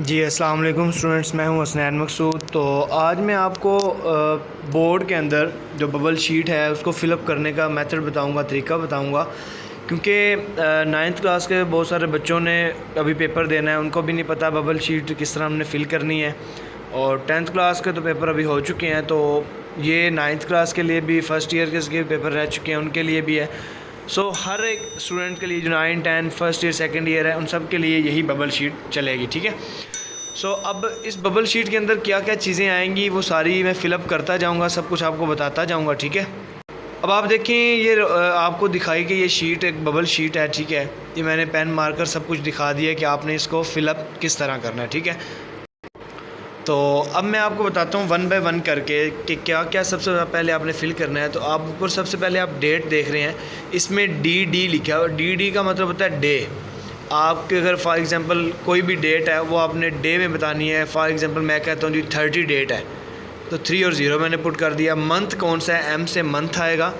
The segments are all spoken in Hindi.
जी अस्सलाम वालेकुम स्टूडेंट्स, मैं हूं हसनैन मकसूद। तो आज मैं आपको बोर्ड के अंदर जो बबल शीट है उसको फ़िलअप करने का मेथड बताऊंगा, तरीका बताऊंगा। क्योंकि नाइन्थ क्लास के बहुत सारे बच्चों ने अभी पेपर देना है, उनको भी नहीं पता बबल शीट किस तरह हमने फ़िल करनी है। और टेंथ क्लास के तो पेपर अभी हो चुके हैं, तो ये नाइन्थ क्लास के लिए भी, फ़र्स्ट ईयर के पेपर रह चुके हैं उनके लिए भी है। हर एक स्टूडेंट के लिए जो 9, 10, फर्स्ट ईयर, सेकंड ईयर है, उन सब के लिए यही बबल शीट चलेगी। ठीक है। अब इस बबल शीट के अंदर क्या क्या चीज़ें आएंगी वो सारी मैं फ़िलअप करता जाऊंगा, सब कुछ आपको बताता जाऊंगा। ठीक है। अब आप देखें, ये आपको दिखाई कि ये शीट एक बबल शीट है। ठीक है। ये मैंने पेन मारकर सब कुछ दिखा दिया कि आपने इसको फ़िलअप किस तरह करना है। ठीक है। तो अब मैं आपको बताता हूँ वन बाय वन करके कि क्या क्या सबसे पहले आपने फ़िल करना है। तो आप ऊपर सबसे पहले आप डेट देख रहे हैं, इसमें डी लिखा है। डी का मतलब होता है डे। आपके अगर फॉर एग्ज़ाम्पल कोई भी डेट है वो आपने डे में बतानी है। फॉर एग्ज़ाम्पल मैं कहता हूँ जी 30 डेट है, तो 3 और 0 मैंने पुट कर दिया। मंथ कौन सा है, एम से मंथ आएगा।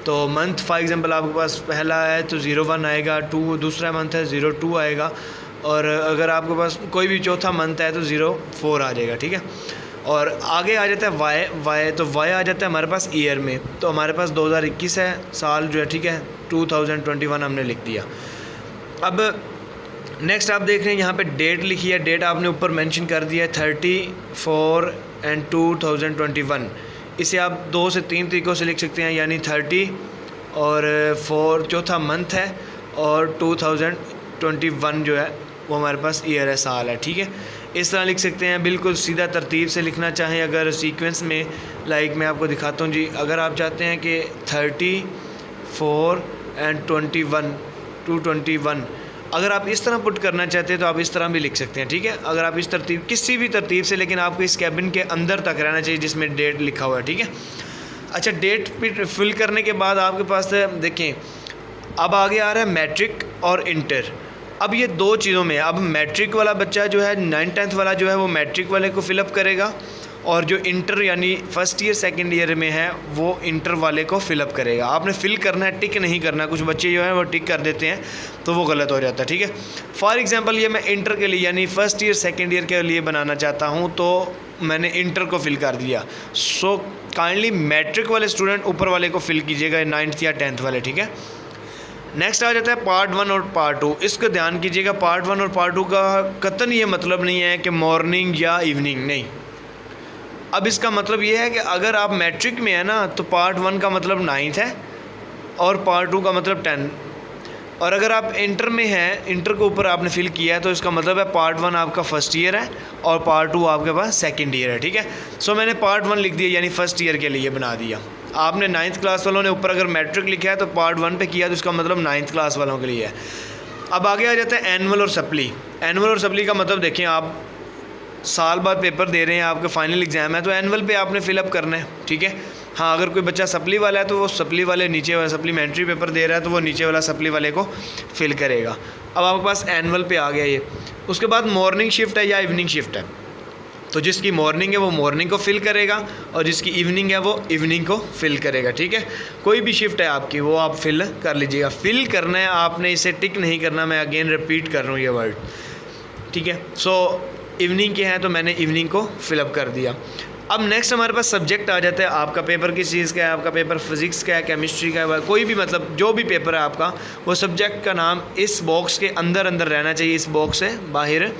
तो मंथ फॉर एग्ज़ाम्पल आपके पास पहला है तो 01 आएगा, 2 दूसरा मंथ है 02 आएगा, और अगर आपके पास कोई भी चौथा मंथ है तो 04 आ जाएगा। ठीक है। और आगे आ जाता है वाई, तो वाई आ जाता है हमारे पास ईयर में। तो हमारे पास 2021 है साल जो है। ठीक है। 2021 हमने लिख दिया। अब नेक्स्ट आप देख रहे हैं यहाँ पे डेट लिखी है। डेट आपने ऊपर मेंशन कर दिया है 34 एंड 2021। इसे आप 2 से 3 तरीक़ों से लिख सकते हैं, यानी 30 और 4 चौथा मंथ है, और 2021 जो है वो हमारे पास ईयर है, साल है। ठीक है। इस तरह लिख सकते हैं, बिल्कुल सीधा तरतीब से लिखना चाहें अगर सीक्वेंस में। लाइक मैं आपको दिखाता हूँ जी, अगर आप चाहते हैं कि 34 एंड 221 अगर आप इस तरह पुट करना चाहते हैं तो आप इस तरह भी लिख सकते हैं। ठीक है। अगर आप इस तरतीब, किसी भी तरतीब से, लेकिन आपको इस कैबिन के अंदर तक रहना चाहिए जिसमें डेट लिखा हुआ है। ठीक है। अच्छा, डेट फिल करने के बाद आपके पास देखें, अब आगे आ रहा है मैट्रिक और इंटर। अब ये 2 चीज़ों में, अब मैट्रिक वाला बच्चा जो है 9, 10th वाला जो है वो मैट्रिक वाले को फ़िलअप करेगा, और जो इंटर यानी फ़र्स्ट ईयर सेकंड ईयर में है वो इंटर वाले को फ़िलअप करेगा। आपने फ़िल करना है, टिक नहीं करना। कुछ बच्चे जो हैं वो टिक कर देते हैं तो वो गलत हो जाता है। ठीक है। फॉर एग्ज़ाम्पल ये मैं इंटर के लिए यानी फ़र्स्ट ईयर सेकंड ईयर के लिए बनाना चाहता हूँ, तो मैंने इंटर को फ़िल कर दिया। काइंडली मैट्रिक वाले स्टूडेंट ऊपर वाले को फ़िल कीजिएगा, 9th या 10th वाले। ठीक है। नेक्स्ट आ जाता है पार्ट 1 और पार्ट 2। इसको ध्यान कीजिएगा, पार्ट 1 और पार्ट 2 का कतई ये मतलब नहीं है कि मॉर्निंग या इवनिंग, नहीं। अब इसका मतलब ये है कि अगर आप मैट्रिक में है ना, तो पार्ट 1 का मतलब 9th है और पार्ट 2 का मतलब 10। और अगर आप इंटर में हैं, इंटर के ऊपर आपने फिल किया है, तो इसका मतलब है पार्ट 1 आपका फर्स्ट ईयर है और पार्ट 2 आपके पास सेकंड ईयर है। ठीक है। मैंने पार्ट 1 लिख दिया, यानी फर्स्ट ईयर के लिए बना दिया। आपने 9th क्लास वालों ने ऊपर अगर मैट्रिक लिखा है तो पार्ट 1 पे किया, तो इसका मतलब 9th क्लास वालों के लिए है। अब आगे आ जाता है एनुअल और सप्ली। एनुअल और सप्ली का मतलब देखें, आप साल बाद पेपर दे रहे हैं, आपका फाइनल एग्ज़ाम है, तो एनुअल पे आपने फ़िलअप करना है। ठीक है। हाँ, अगर कोई बच्चा सप्ली वाला है तो वो सप्ली वाले नीचे वाला सप्लीमेंट्री पेपर दे रहा है तो वो नीचे वाला सप्ली वाले को फिल करेगा। अब आपके पास एनुअल पे आ गया ये। उसके बाद मॉर्निंग शिफ्ट है या इवनिंग शिफ्ट है, तो जिसकी मॉर्निंग है वो मॉर्निंग को फिल करेगा, और जिसकी इवनिंग है वो इवनिंग को फिल करेगा। ठीक है। कोई भी शिफ्ट है आपकी वो आप फिल कर लीजिएगा। फिल करना है आपने, इसे टिक नहीं करना। मैं अगेन रिपीट कर रहा हूँ ये वर्ड। ठीक है। इवनिंग के हैं तो मैंने इवनिंग को फिलअप कर दिया। अब नेक्स्ट हमारे पास सब्जेक्ट आ जाता है। आपका पेपर किस चीज़ का है, आपका पेपर फिज़िक्स का है, केमिस्ट्री का है, कोई भी, मतलब जो भी पेपर है आपका, वो सब्जेक्ट का नाम इस बॉक्स के अंदर रहना चाहिए, इस बॉक्स से बाहर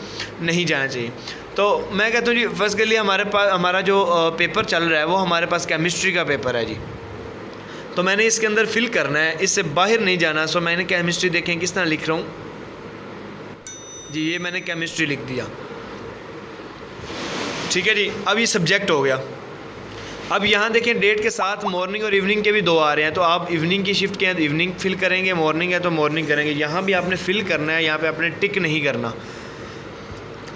नहीं जाना चाहिए। तो मैं कहता हूँ जी, फर्स्ट के लिए हमारा जो पेपर चल रहा है वो हमारे पास केमिस्ट्री का पेपर है जी। तो मैंने इसके अंदर फिल करना है, इससे बाहर नहीं जाना। मैंने केमिस्ट्री, देखें किस तरह लिख रहा हूँ जी, ये मैंने केमिस्ट्री लिख दिया। ठीक है जी। अब ये सब्जेक्ट हो गया। अब यहाँ देखें, डेट के साथ मॉर्निंग और इवनिंग के भी 2 आ रहे हैं, तो आप इवनिंग की शिफ्ट के हैं तो इवनिंग फिल करेंगे, मॉर्निंग है तो मॉर्निंग करेंगे। यहाँ भी आपने फिल करना है, यहाँ पे आपने टिक नहीं करना।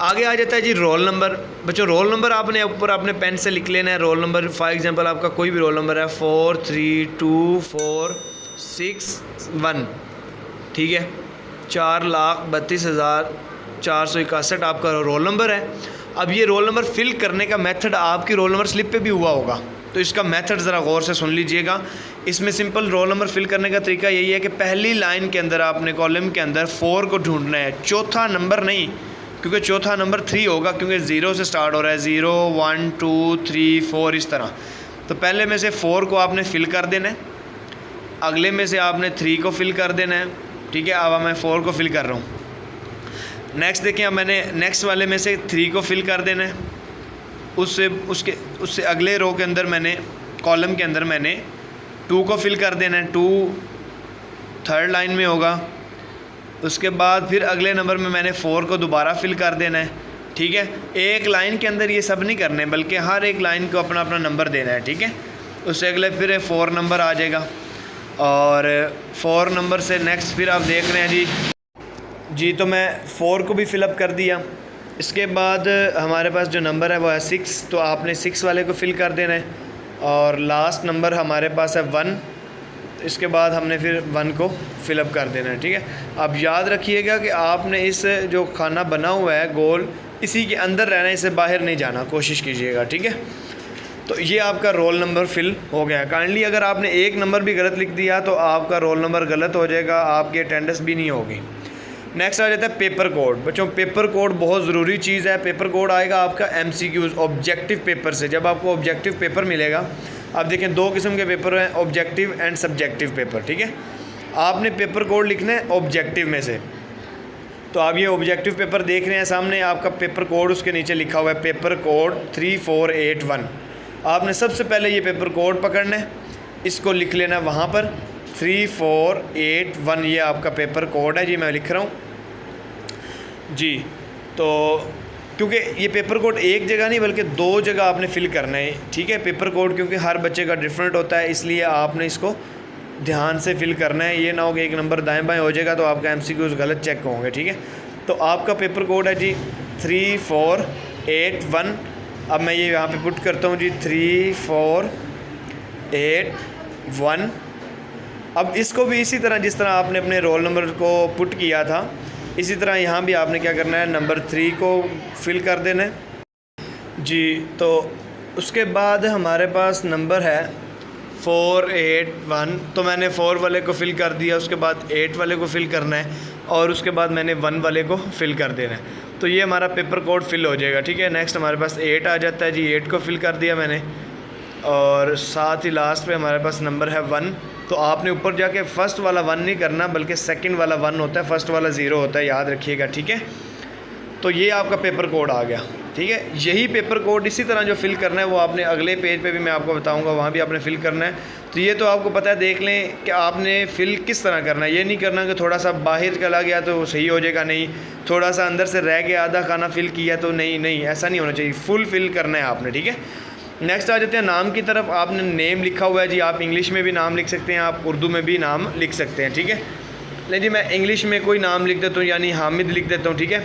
आगे आ जाता है जी रोल नंबर। बच्चों, रोल नंबर आपने ऊपर अपने पेन से लिख लेना है। रोल नंबर फॉर एग्जांपल आपका कोई भी रोल नंबर है 43246 ठीक है। 4,32,461 आपका रोल नंबर है। अब ये रोल नंबर फिल करने का मेथड आपकी रोल नंबर स्लिप पे भी हुआ होगा, तो इसका मेथड ज़रा गौर से सुन लीजिएगा। इसमें सिंपल रोल नंबर फिल करने का तरीका यही है कि पहली लाइन के अंदर आपने कॉलम के अंदर 4 को ढूंढना है, चौथा नंबर नहीं, क्योंकि चौथा नंबर 3 होगा, क्योंकि 0 से स्टार्ट हो रहा है, 0 1 2 3 4 इस तरह। तो पहले में से 4 को आपने फिल कर देना है, अगले में से आपने 3 को फिल कर देना है, ठीक है। अब मैं 4 को फिल कर रहा हूँ। नेक्स्ट देखें, अब मैंने नेक्स्ट वाले में से 3 को फिल कर देना है, उससे अगले रो के अंदर मैंने, कॉलम के अंदर मैंने 2 को फिल कर देना है, 2 थर्ड लाइन में होगा। उसके बाद फिर अगले नंबर में मैंने 4 को दोबारा फिल कर देना है, ठीक है। एक लाइन के अंदर ये सब नहीं करने, बल्कि हर एक लाइन को अपना अपना नंबर देना है, ठीक है। उससे अगले फिर 4 नंबर आ जाएगा, और 4 नंबर से नेक्स्ट फिर आप देख रहे हैं जी तो मैं 4 को भी फिलअप कर दिया। इसके बाद हमारे पास जो नंबर है वो है 6, तो आपने 6 वाले को फिल कर देना है, और लास्ट नंबर हमारे पास है 1। इसके बाद हमने फिर 1 को फिलअप कर देना है, ठीक है। अब याद रखिएगा कि आपने इस जो खाना बना हुआ है गोल, इसी के अंदर रहना है, इससे बाहर नहीं जाना, कोशिश कीजिएगा, ठीक है। तो ये आपका रोल नंबर फिल हो गया। काइंडली अगर आपने एक नंबर भी गलत लिख दिया तो आपका रोल नंबर गलत हो जाएगा, आपकी अटेंडेंस भी नहीं होगी। नेक्स्ट आ जाता है पेपर कोड। बच्चों पेपर कोड बहुत ज़रूरी चीज़ है। पेपर कोड आएगा आपका MCQs ऑब्जेक्टिव पेपर से। जब आपको ऑब्जेक्टिव पेपर मिलेगा, आप देखें 2 किस्म के पेपर हैं, ऑब्जेक्टिव एंड सब्जेक्टिव पेपर, ठीक है। आपने पेपर कोड लिखना है ऑब्जेक्टिव में से। तो आप ये ऑब्जेक्टिव पेपर देख रहे हैं सामने, आपका पेपर कोड उसके नीचे लिखा हुआ है पेपर कोड 3481। आपने सबसे पहले ये पेपर कोड पकड़ना है, इसको लिख लेना है वहाँ पर 3481, ये आपका पेपर कोड है जी, मैं लिख रहा हूँ जी। तो क्योंकि ये पेपर कोड एक जगह नहीं बल्कि 2 जगह आपने फिल करना है, ठीक है। पेपर कोड क्योंकि हर बच्चे का डिफरेंट होता है, इसलिए आपने इसको ध्यान से फिल करना है। ये ना हो कि एक नंबर दाएं बाएं हो जाएगा तो आपका MCQs गलत चेक होंगे, ठीक है। तो आपका पेपर कोड है जी 3481। अब मैं ये यहाँ पे पुट करता हूँ जी 3481। अब इसको भी इसी तरह जिस तरह आपने अपने रोल नंबर को पुट किया था, इसी तरह यहाँ भी आपने क्या करना है, नंबर 3 को फिल कर देना है जी। तो उसके बाद हमारे पास नंबर है 481, तो मैंने 4 वाले को फिल कर दिया। उसके बाद 8 वाले को फिल करना है, और उसके बाद मैंने 1 वाले को फिल कर देना है। तो ये हमारा पेपर कोड फिल हो जाएगा, ठीक है। नेक्स्ट हमारे पास 8 आ जाता है जी, 8 को फिल कर दिया मैंने, और साथ ही लास्ट पे हमारे पास नंबर है 1। तो आपने ऊपर जाके फ़र्स्ट वाला 1 नहीं करना, बल्कि सेकंड वाला 1 होता है, फ़र्स्ट वाला 0 होता है, याद रखिएगा, ठीक है। तो ये आपका पेपर कोड आ गया, ठीक है। यही पेपर कोड इसी तरह जो फिल करना है वो आपने अगले पेज पे भी मैं आपको बताऊंगा, वहाँ भी आपने फिल करना है। तो ये तो आपको पता है, देख लें कि आपने फिल किस तरह करना है। ये नहीं करना कि थोड़ा सा बाहर चला गया तो सही हो जाएगा, नहीं, थोड़ा सा अंदर से रह गया, आधा खाना फिल किया तो नहीं, ऐसा नहीं होना चाहिए, फुल फिल करना है आपने, ठीक है। नेक्स्ट आ जाते हैं नाम की तरफ। आपने नेम लिखा हुआ है जी, आप इंग्लिश में भी नाम लिख सकते हैं, आप उर्दू में भी नाम लिख सकते हैं, ठीक है। लेकिन जी मैं इंग्लिश में कोई नाम लिख देता हूँ, यानी हामिद लिख देता हूँ, ठीक है।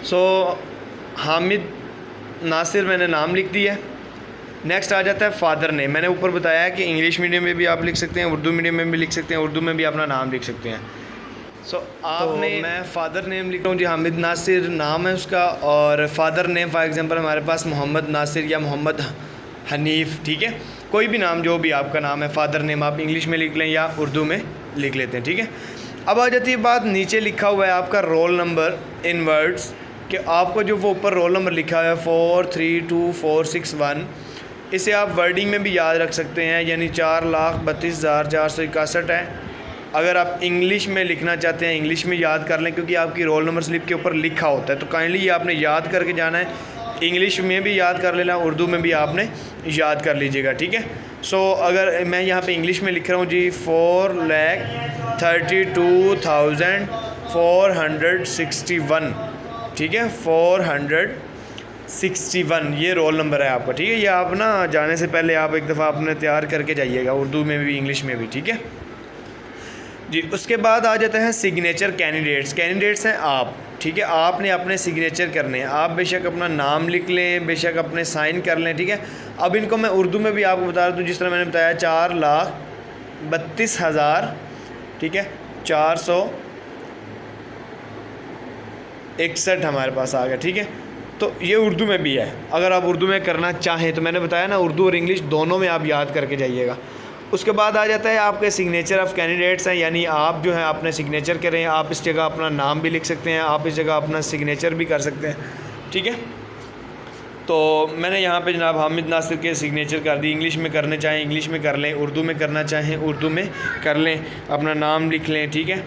सो हामिद नासिर मैंने नाम लिख दिया। नेक्स्ट आ जाता है फादर नेम। मैंने ऊपर बताया है कि इंग्लिश मीडियम में भी आप लिख सकते हैं, उर्दू मीडियम में भी लिख सकते हैं, उर्दू में भी अपना नाम लिख सकते हैं। आपने तो मैं फ़ादर नेम लिख रहा हूँ जी, हामिद नासिर नाम है उसका, और फ़ादर नेम फॉर एग्जांपल हमारे पास मोहम्मद नासिर या मोहम्मद हनीफ़, ठीक है। कोई भी नाम जो भी आपका नाम है, फ़ादर नेम आप इंग्लिश में लिख लें या उर्दू में लिख लेते हैं, ठीक है। अब आ जाती है बात, नीचे लिखा हुआ है आपका रोल नंबर इन वर्ड्स, कि आपको जो वो ऊपर रोल नंबर लिखा हुआ है 432461, इसे आप वर्डिंग में भी याद रख सकते हैं, यानी 4,32,461 है। अगर आप इंग्लिश में लिखना चाहते हैं इंग्लिश में याद कर लें, क्योंकि आपकी रोल नंबर स्लिप के ऊपर लिखा होता है। तो काइंडली ये आपने याद करके जाना है, इंग्लिश में भी याद कर लेना, उर्दू में भी आपने याद कर लीजिएगा, ठीक है। अगर मैं यहाँ पे इंग्लिश में लिख रहा हूँ जी 4,32,461, ठीक है, 461 ये रोल नंबर है आपका, ठीक है। ये आप ना जाने से पहले आप एक दफ़ा अपने तैयार करके जाइएगा, उर्दू में भी इंग्लिश में भी, ठीक है जी। उसके बाद आ जाता है सिग्नेचर कैंडिडेट्स। कैंडिडेट्स हैं आप, ठीक है। आपने अपने सिग्नेचर करने हैं, आप बेशक अपना नाम लिख लें, बेशक अपने साइन कर लें, ठीक है। अब इनको मैं उर्दू में भी आपको बता दूँ, जिस तरह मैंने बताया 4,32,000, ठीक है, 461 हमारे पास आ गया, ठीक है। तो ये उर्दू में भी है, अगर आप उर्दू में करना चाहें तो मैंने बताया ना, उर्दू और इंग्लिश दोनों में आप याद करके जाइएगा। उसके बाद आ जाता है आपके सिग्नेचर ऑफ़ कैंडिडेट्स हैं, यानी आप जो है अपने सिग्नेचर करें। आप इस जगह अपना नाम भी लिख सकते हैं, आप इस जगह अपना सिग्नेचर भी कर सकते हैं, ठीक है। तो मैंने यहाँ पे जनाब हामिद नासिर के सिग्नेचर कर दी। इंग्लिश में करने चाहें इंग्लिश में कर लें, उर्दू में करना चाहें उर्दू में कर लें, अपना नाम लिख लें, ठीक है।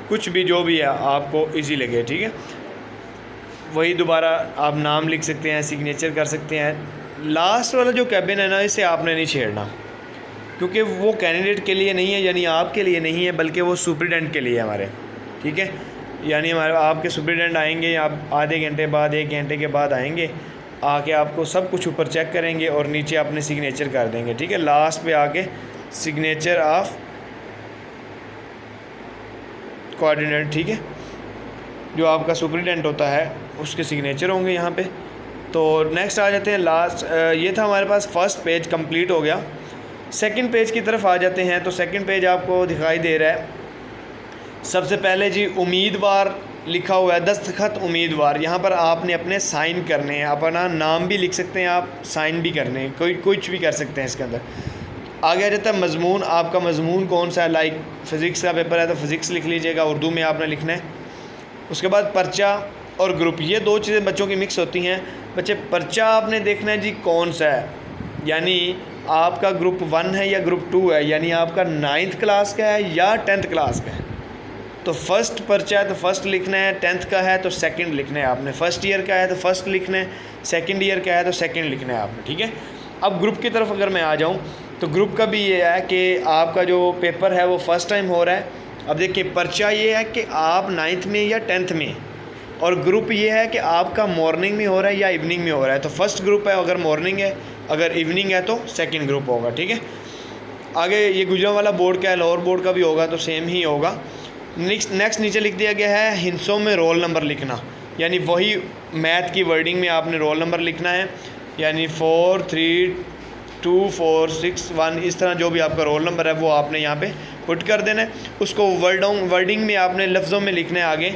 कुछ भी जो भी है आपको इजी लगे, ठीक है। वही दोबारा आप नाम लिख सकते हैं, सिग्नेचर कर सकते हैं। लास्ट वाला जो कैबिन है ना, इसे आपने नहीं छेड़ना, क्योंकि वो कैंडिडेट के लिए नहीं है, यानी आपके लिए नहीं है, बल्कि वो सुपरिटेंडेंट के लिए हमारे, ठीक है। यानी हमारे आपके सुपरिटेंडेंट आएंगे, आप आधे घंटे बाद 1 घंटे के बाद आएंगे, आके आपको सब कुछ ऊपर चेक करेंगे और नीचे अपने सिग्नेचर कर देंगे, ठीक है। लास्ट पे आके सिग्नेचर ऑफ कोऑर्डिनेटर, ठीक है, जो आपका सुपरिटेंडेंट होता है उसके सिग्नेचर होंगे यहाँ पे। तो नेक्स्ट आ जाते हैं लास्ट, ये था हमारे पास फर्स्ट पेज कंप्लीट हो गया। सेकंड पेज की तरफ आ जाते हैं। तो सेकंड पेज आपको दिखाई दे रहा है। सबसे पहले जी उम्मीदवार लिखा हुआ है, दस्तखत उम्मीदवार। यहाँ पर आपने अपने साइन करने हैं, अपना नाम भी लिख सकते हैं, आप साइन भी करने हैं, कोई कुछ भी कर सकते हैं इसके अंदर। आगे आ जाता है मज़मून। आपका मज़मून कौन सा है, लाइक फ़िज़िक्स का पेपर है तो फ़िज़िक्स लिख लीजिएगा, उर्दू में आपने लिखना है। उसके बाद पर्चा और ग्रुप, ये 2 चीज़ें बच्चों की मिक्स होती हैं। बच्चे पर्चा आपने देखना है जी कौन सा है, यानी आपका ग्रुप 1 है या ग्रुप 2 है, यानी आपका 9th क्लास का है या 10th क्लास का है। तो फर्स्ट पर्चा है तो फर्स्ट लिखना है, 10th का है तो सेकंड लिखना है आपने, फर्स्ट ईयर का है तो फर्स्ट लिखना है, सेकंड ईयर का है तो सेकंड लिखना है आपने, ठीक है। अब ग्रुप की तरफ अगर मैं आ जाऊं तो ग्रुप का भी ये है कि आपका जो पेपर है वो फ़र्स्ट टाइम हो रहा है। अब देखिए पर्चा ये है कि आप 9th में या 10th में, और ग्रुप ये है कि आपका मॉर्निंग में हो रहा है या इवनिंग में हो रहा है। तो फर्स्ट ग्रुप है अगर मॉर्निंग है, अगर इवनिंग है तो सेकेंड ग्रुप होगा, ठीक है। आगे ये गुजरांवाला बोर्ड का है, लाहौर बोर्ड का भी होगा तो सेम ही होगा। नेक्स्ट नीचे लिख दिया गया है हिंसों में रोल नंबर लिखना, यानी वही मैथ की वर्डिंग में आपने रोल नंबर लिखना है, यानी 4 3 2 4 6 1, इस तरह जो भी आपका रोल नंबर है वो आपने यहाँ पे पुट कर देना है। उसको वर्डिंग में आपने लफ्ज़ों में लिखना है आगे,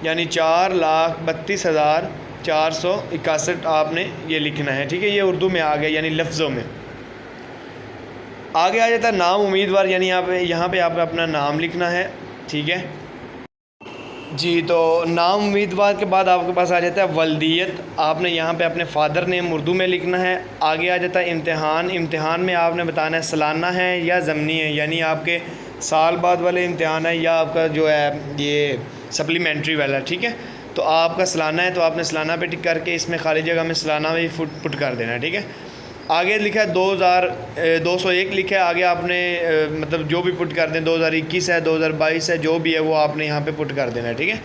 यानी 4,32,461 आपने ये लिखना है, ठीक है। ये उर्दू में आ गया, यानी लफ्ज़ों में। आगे आ जाता है नाम उम्मीदवार, यानी यहाँ पे आपने अपना नाम लिखना है, ठीक है जी। तो नाम उम्मीदवार के बाद आपके पास आ जाता है वल्दियत। आपने यहाँ पे अपने फ़ादर नेम उर्दू में लिखना है। आगे आ जाता है इम्तिहान। इम्तिहान में आपने बताना है सालाना है या ज़मनी है, यानी आपके साल बाद वाले इम्तिहान है या आपका जो है ये सप्लीमेंट्री वाला, ठीक है। तो आपका सालाना है तो आपने सालाना पे टिक करके इसमें खाली जगह में सालाना में पुट कर देना है, ठीक है। आगे लिखा है 2201 लिखा है, आगे आपने मतलब जो भी पुट कर दें, 2021 है 2022 है जो भी है वो आपने यहाँ पे पुट कर देना है, ठीक है।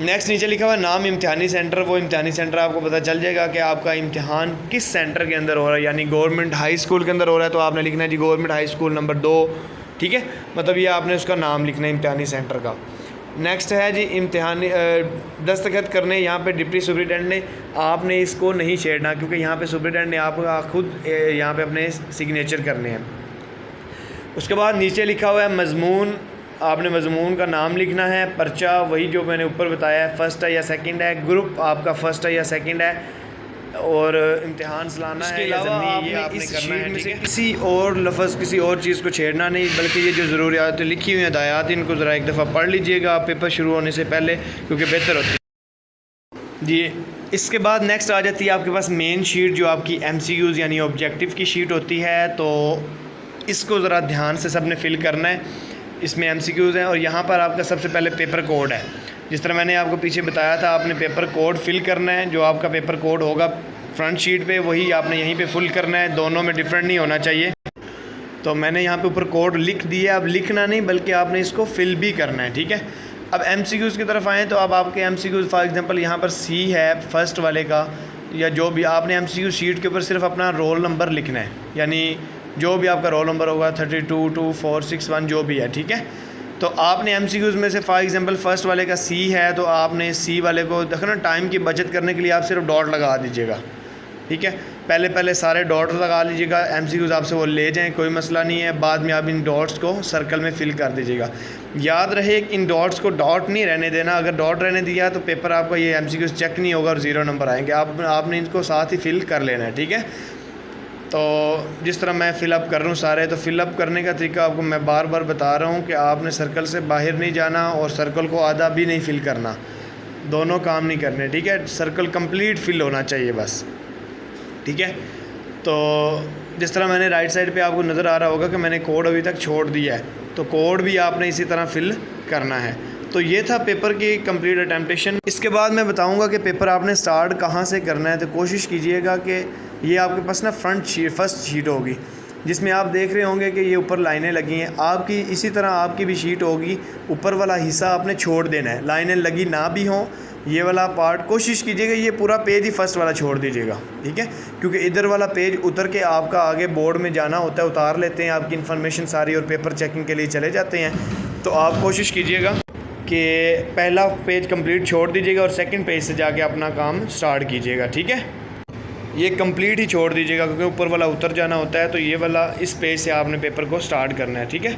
नेक्स्ट नीचे लिखा हुआ है नाम इम्तिहानी सेंटर। वो इम्तिहानी सेंटर आपको पता चल जाएगा कि आपका इम्तिहान किस सेंटर के अंदर हो रहा है, यानी गवर्नमेंट हाई स्कूल के अंदर हो रहा है तो आपने लिखना है जी गवर्नमेंट हाई स्कूल नंबर 2, ठीक है। मतलब ये आपने उसका नाम लिखना है इम्तिहानी सेंटर का। नेक्स्ट है जी इम्तिहानी दस्तखत करने, यहाँ पे डिप्टी सुपरिटेंडेंट ने, आपने इसको नहीं छेड़ना क्योंकि यहाँ पे सुपरिटेंडेंट ने आपका खुद यहाँ पे अपने सिग्नेचर करने हैं। उसके बाद नीचे लिखा हुआ है मज़मून। आपने मज़मून का नाम लिखना है। पर्चा वही जो मैंने ऊपर बताया है, फ़र्स्ट है या सेकंड है, ग्रुप आपका फ़र्स्ट है या सेकंड है, और इम्तिहान सालाना है या ज़मनी, ये आपने करना है, ठीक है। किसी और लफ्ज़ किसी और चीज़ को छेड़ना नहीं, बल्कि ये जो ज़रूरियात लिखी हुई हदायत इनको ज़रा एक दफ़ा पढ़ लीजिएगा पेपर शुरू होने से पहले, क्योंकि बेहतर होती है जी। इसके बाद नेक्स्ट आ जाती है आपके पास मेन शीट, जो आपकी MCQs यानी ऑब्जेक्टिव की शीट होती है। तो इसको ज़रा ध्यान से सब ने फिल करना है। इसमें MCQs हैं और यहाँ पर आपका सबसे पहले पेपर कोड है। जिस तरह मैंने आपको पीछे बताया था, आपने पेपर कोड फिल करना है। जो आपका पेपर कोड होगा फ्रंट शीट पे वही आपने यहीं पे फुल करना है, दोनों में डिफरेंट नहीं होना चाहिए। तो मैंने यहाँ पे ऊपर कोड लिख दिया। अब लिखना नहीं बल्कि आपने इसको फिल भी करना है, ठीक है। अब MCQs की तरफ आएँ तो अब आपके MCQs फॉर एग्जांपल यहाँ पर C है फर्स्ट वाले का, या जो भी आपने MCQ शीट के ऊपर सिर्फ अपना रोल नंबर लिखना है, यानी जो भी आपका रोल नंबर होगा 322461 जो भी है, ठीक है। तो आपने MCQs में से फॉर एग्जांपल फर्स्ट वाले का C है तो आपने C वाले को देखना, टाइम की बचत करने के लिए आप सिर्फ डॉट लगा दीजिएगा, ठीक है। पहले सारे डॉट्स लगा लीजिएगा, MCQs आपसे वो ले जाएं, कोई मसला नहीं है। बाद में आप इन डॉट्स को सर्कल में फिल कर दीजिएगा। याद रहे इन डॉट्स को डॉट नहीं रहने देना, अगर डॉट रहने दिया तो पेपर आपका ये MCQs चेक नहीं होगा और 0 नंबर आएंगे। आपने इनको साथ ही फिल कर लेना है, ठीक है। तो जिस तरह मैं फ़िलअप कर रहा हूँ सारे, तो फ़िलअप करने का तरीका आपको मैं बार बार बता रहा हूँ कि आपने सर्कल से बाहर नहीं जाना और सर्कल को आधा भी नहीं फ़िल करना, दोनों काम नहीं करने, ठीक है। सर्कल कंप्लीट फ़िल होना चाहिए बस, ठीक है। तो जिस तरह मैंने राइट साइड पे आपको नज़र आ रहा होगा कि मैंने कोड अभी तक छोड़ दिया है, तो कोड भी आपने इसी तरह फ़िल करना है। तो ये था पेपर की कंप्लीट अटेम्प्टेशन। इसके बाद मैं बताऊंगा कि पेपर आपने स्टार्ट कहाँ से करना है। तो कोशिश कीजिएगा कि ये आपके पास ना फर्स्ट शीट होगी जिसमें आप देख रहे होंगे कि ये ऊपर लाइनें लगी हैं आपकी, इसी तरह आपकी भी शीट होगी। ऊपर वाला हिस्सा आपने छोड़ देना है, लाइनें लगी ना भी हों, ये वाला पार्ट कोशिश कीजिएगा ये पूरा पेज ही फर्स्ट वाला छोड़ दीजिएगा, ठीक है। क्योंकि इधर वाला पेज उतर के आपका आगे बोर्ड में जाना होता है, उतार लेते हैं आपकी इन्फॉर्मेशन सारी और पेपर चेकिंग के लिए चले जाते हैं। तो आप कोशिश कीजिएगा कि पहला पेज कंप्लीट छोड़ दीजिएगा और सेकंड पेज से जाके अपना काम स्टार्ट कीजिएगा, ठीक है। ये कंप्लीट ही छोड़ दीजिएगा क्योंकि ऊपर वाला उतर जाना होता है। तो ये वाला इस पेज से आपने पेपर को स्टार्ट करना है, ठीक है।